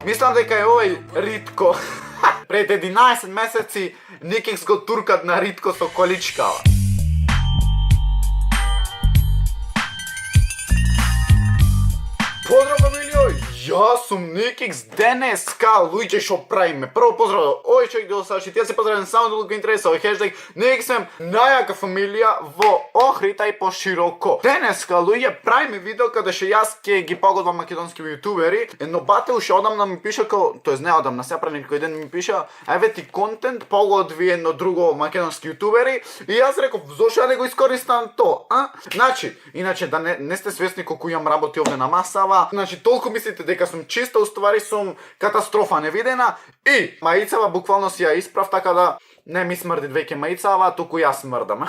Мислам дека е овој Ритко. Пред 11 месеци Никикс го туркат на Ритко со количкава. Поздрав, фамилио! Јас сум Никикс. Денеска, луѓе, шо правиме? Прво поздрав, овој човек да осаши, ја се поздравам само да го интересува овој хештег. Никикс сум најака фамилија во Охрита и пошироко. Денеска, луѓе, правиме видео каде ше јас ќе ги погодвам македонски јутубери. Едно бател ше одамна ми пиша као, тоест не одамна, се прави некој ден ми пиша, еве ти контент, погодви едно друго македонски јутубери. И јас реков, зошто ја не го искористам то, а? Значи, иначе да не сте свесни колку имам работи овде на масава. Значи, толку мислите дека сум чиста, уствари сум катастрофа невидена. И маицава буквално си ја исправ, така да не ми смрди веќе маицава, туку јас смрдам.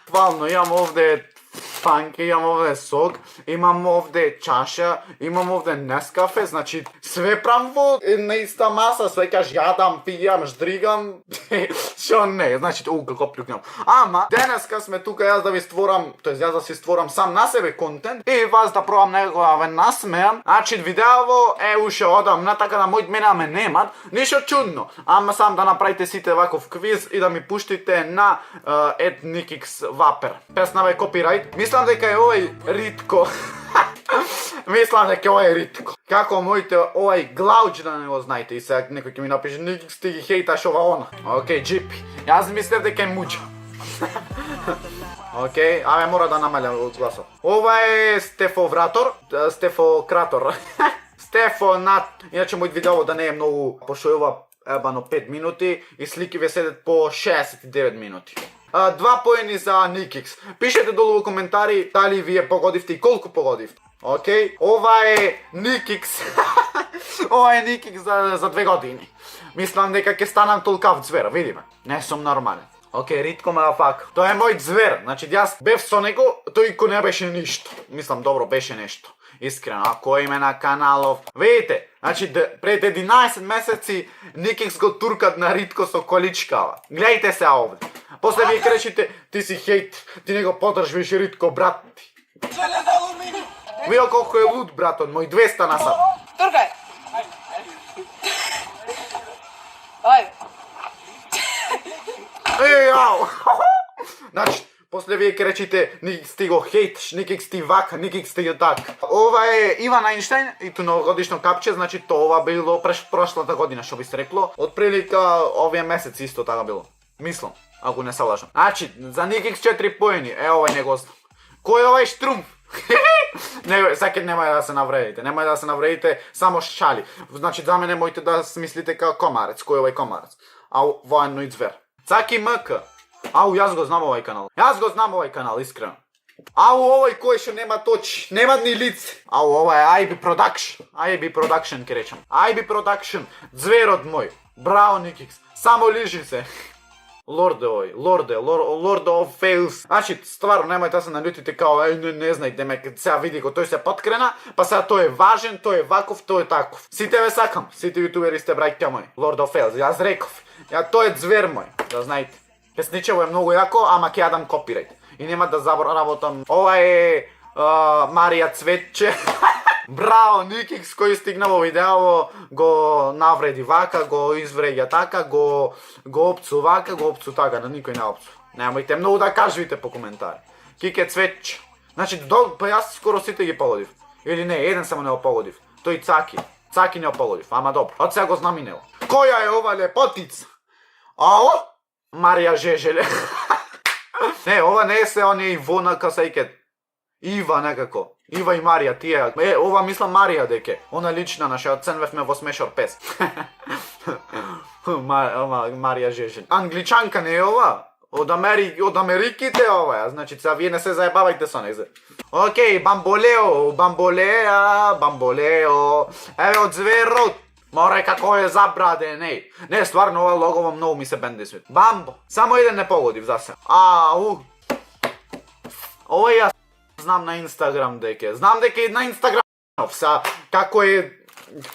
Твално, имам овде фанке, имам овде сок, имам овде чаша, имам овде Нескафе, значи све прам во на иста маса, све каш јадам, пијам, ждригам, шо не, значи како плюкнам. Ама, денеска сме тука јас да ви створам, тоест јас да си створам сам на себе контент и вас да пробам некоја да ве насмеам. Значи видеово е уште одамна, така да мојот мене ме немат, ништо чудно, ама сам да направите сите ваков квиз и да ми пуштите на Никикс Вапер. Песна е копирајт. Мислам дека е овој Ритко. Мислам дека е овој Ритко. Како моите овој глауџ да не го знаете и сега некој ќе ми напише Никикс ти ги хейташ ова она. Океј, джипи. Јас мислев дека е муџа. Океј, аве мора да намалям гласот. Ова е Стефо Вратор, Стефо Кратор. Стефо над, иначе мојот видео да не е многу, пошто е ова ебано 5 минути и слики ве седат по 69 минути. 2 поени за Никикс. Пишете долу во коментари дали вие погодивте и колку погодивте. Океј, ова е Никикс. Ова е Никикс за 2 години. Мислам дека ќе станам толкав звер, видиме. Не сум нормален. Океј, Ритко мадафак. Тој е мој звер. Значи јас бев со него, тој ко не беше ништо. Мислам, добро, беше нешто. Искрено, ако име на каналов. Видите, значи пред 11 месеци Никикс го туркат на Ритко со количкава. Гледајте се овде. После вие кречите, ти си хейт, ти не го подржвиш Ритко, брат ти. Видо колко е луд, братот мој, 200 на сат. Туркај! Ајде. Ау! Значи, после вие кречите, Никикс ти го хейтш, Никикс ти вака, Никикс ти так. Ова е Иван Ајнштајн и ту новогодишно капче, значи тоа било прошлата година, што би се рекло. Отприлика овие месеци исто така било. Мислам, ако не се лажам. Значи, за Никикс 4 поени, овој не го знам. Кој е овој Штрумф? Сакет немај да се навредите, немај да се навредите, само шали. Значи, за мене моите да смислите како комарец, кој е овој комарец? Ау, военно и звер. Цаки МК. Ау, јас го знам овој канал. Јас го знам овој канал, искрено. Ау, овој кој што нема очи, нема ни лице. Ау, ова е IB Production. IB Production ке речам. IB Production, зверот мој. Браво, Никикс. Само лижи се. Лорде овој, Лорде of Fails. Значи, стварно, немајте да се налютите као, не знај, демек, сега види го, тој се подкрена, па сега тој е важен, тој е ваков, тој е таков. Сите ве сакам, сите јутубери сте браќа мој. Lord of Fails, јас реков. Тој е звер мој, да знаете. Песничево е многу јако, ама ќе ја дам копирајт. И нема да работам. Ова е Марија Цветче. Браво, Никикс кој стигна во видео, го навреди вака, го извреѓа така, го опцу вака, го опцу така, на никој не опцу. Немојте многу да кажувате по коментари. Кике Цветче. Значи, па јас скоро сите ги погодив. Или не, еден само не го погодив. Тој Цаки. Цаки не го погодив, ама добро. Од сега го знам и него. Која е ова лепотица? Ало? Марија Жежеле. Не, ова не е се оние Ивона Касајкет. Ива некако. Ива и Марија, тие. Ова мислам Марија деке. Она лична наша, оценвевме во Смешор пес. Марија Жежеле. Англичанка не е ова? Од Америките ова, значи сега вие не се заебавајте со незе. Океј, Бамболео. Еве од зверот. Морај како е забраден, еј. Не, стварно, ова логово многу ми се бенди свет. Бамбо. Само еден не погодив за се. Ова јас знам на Инстаграм деке. Знам дека на Инстаграм. Са, како е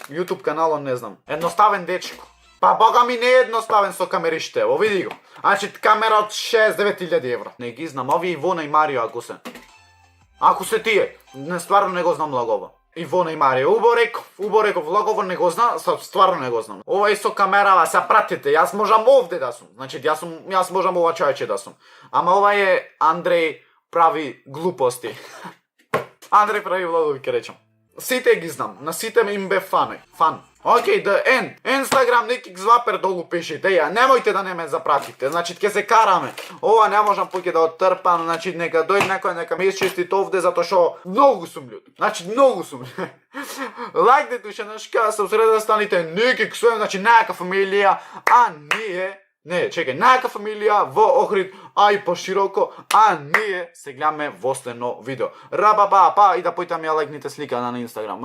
YouTube каналот, не знам. Едноставен дечко. Па бога ми не е едноставен со камериште, ево види го. Значи камера од 69.000 евро. Не ги знам, овие Ивона и Марио ако се. Ако се тие, не стварно не го знам логова. Ивона и Марија. Убореков влогово не го знам, стварно не го знам. Ова со камерава се пратите, јас можам овде да сум. Значи, јас можам ова човече да сум. Ама ова е Андреј прави глупости. Андреј прави влогови, ке речам. Сите ги знам, на сите им бе фан. Океј, the end. Instagram Никикс Вапер долу пишите, ја, немојте да не ме запратите, значи ќе се караме. Ова не можам поќе да оттрпам, значи нека дојде некој, нека ме исчисти овде, затоа што многу сум луд. Значи многу сум. Лајкнете уште нешка, се усред да станите Никикс, значи некака фамилија, а ние не, чекај, некака фамилија во Охрид, а и пошироко, а ние се гледаме во следно видео. Раба ба па и да појте ми ја лајкните слика на Инстаграм.